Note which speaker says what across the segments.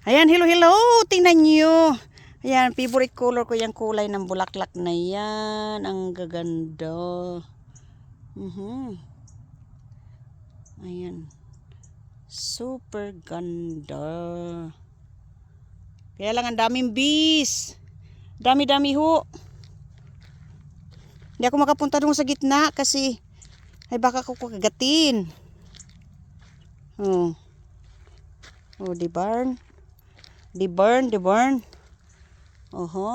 Speaker 1: Ayan, hello, hello. Tingnan nyo. Ayan, favorite color ko yung kulay ng bulaklak na yan. Ang gaganda. Ayan. Super ganda. Kaya lang ang daming bees. Dami-dami ho. Hindi ako makapunta doon sa gitna kasi ay baka ko kagatin. Oh. Oh, di burn. Di burn. Oho.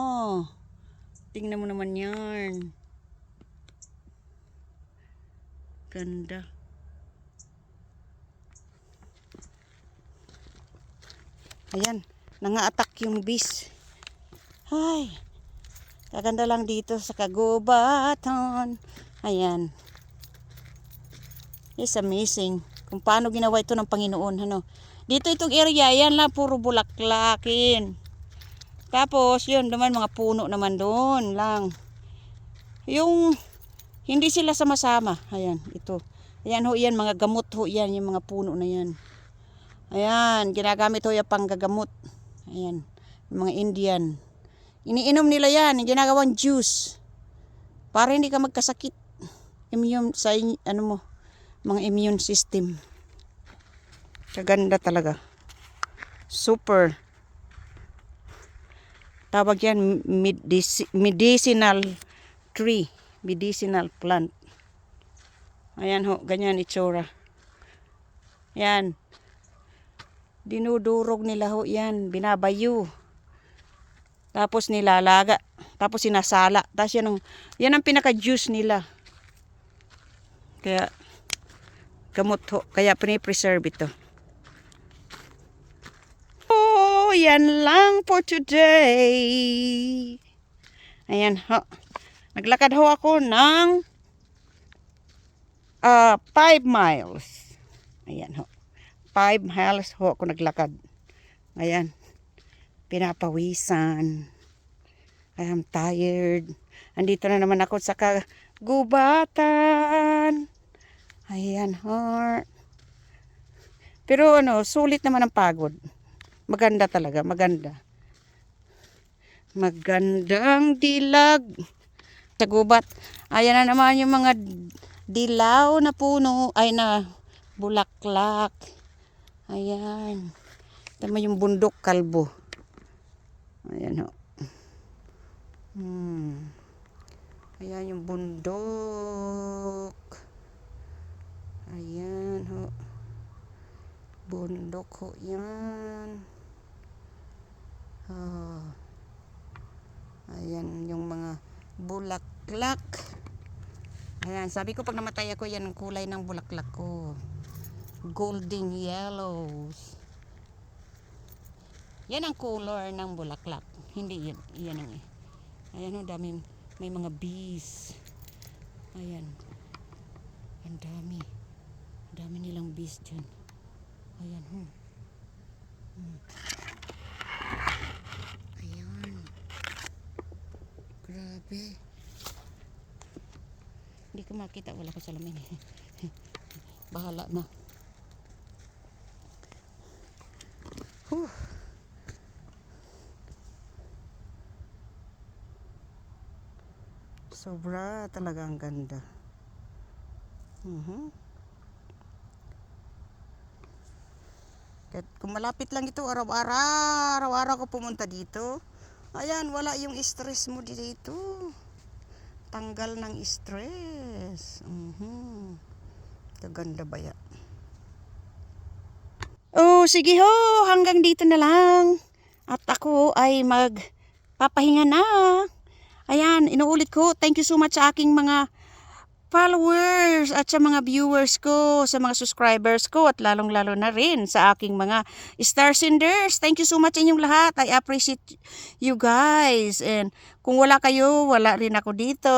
Speaker 1: Tingnan mo naman yan. Ganda. Ayan. Nanga-attack yung bees. Ay. Kaganda lang dito sa kagubatan. Ayan. It's amazing. Kung paano ginawa ito ng Panginoon. Ano. Dito itong area, yan lang puro bulaklakin. Tapos, yun, naman mga puno naman doon lang. Yung, hindi sila sama-sama. Ayan, ito. Ayan ho, yan, mga gamot ho, yan, yung mga puno na yan. Ayan, ginagamit ho yung panggagamot. Ayan, yung mga Indian. Iniinom nila yan, ginagawang juice. Para hindi ka magkasakit. Immune, sa, ano mo, mga immune system. Kaganda talaga. Super. Tawag yan medicinal tree. Medicinal plant. Ayan ho, ganyan itsura. Yan. Dinudurog nila ho yan. Binabayo. Tapos nilalaga. Tapos sinasala. Tapos yan ang pinaka-juice nila. Kaya, gamot ho. Kaya pinipreserve ito. Yan lang for today. Ayan ho. Naglakad ho ako ng 5 miles. Ayan ho. 5 miles ho ako naglakad. Ayan. Pinapawisan. I am tired. Andito na naman ako sa kagubatan. Ayan ho. Pero sulit naman ang pagod. Maganda talaga, maganda. Magandang dilag. Sa gubat. Ayan na naman yung mga dilaw na puno. Ay na bulaklak. Ayan. Tama yung bundok kalbo. Ayan ho. Ayan yung bundok. Ayan ho. Bundok ho yan. Ayan yung mga bulaklak. Ayan, sabi ko pag namatay ako, yan ang kulay ng bulaklak ko. Golden yellows. Yan ang color ng bulaklak. Hindi yan. Yan ang ayan, dami, may mga bees. Ayan. Ang dami. Ang dami nilang bees dyan. Ayan ho. Ayan. Grabe. Hindi ko makita. Wala ko salamin. Bahala na. Sobra talaga ang ganda. Kung malapit lang ito, araw-araw ko pumunta dito. Ayan, wala yung stress mo dito. Tanggal ng stress. Kaganda ba yan? Oh, sige ho, hanggang dito na lang. At ako ay magpapahinga na. Ayan, inuulit ko, thank you so much sa aking mga followers at sa mga viewers ko, sa mga subscribers ko at lalong-lalo na rin sa aking mga star senders. Thank you so much inyong lahat. I appreciate you guys. And kung wala kayo, wala rin ako dito.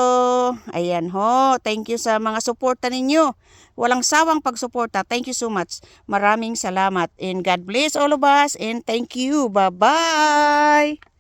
Speaker 1: Ayan ho. Thank you sa mga suporta ninyo. Walang sawang pagsuporta. Thank you so much. Maraming salamat. And God bless all of us. And thank you. Bye-bye.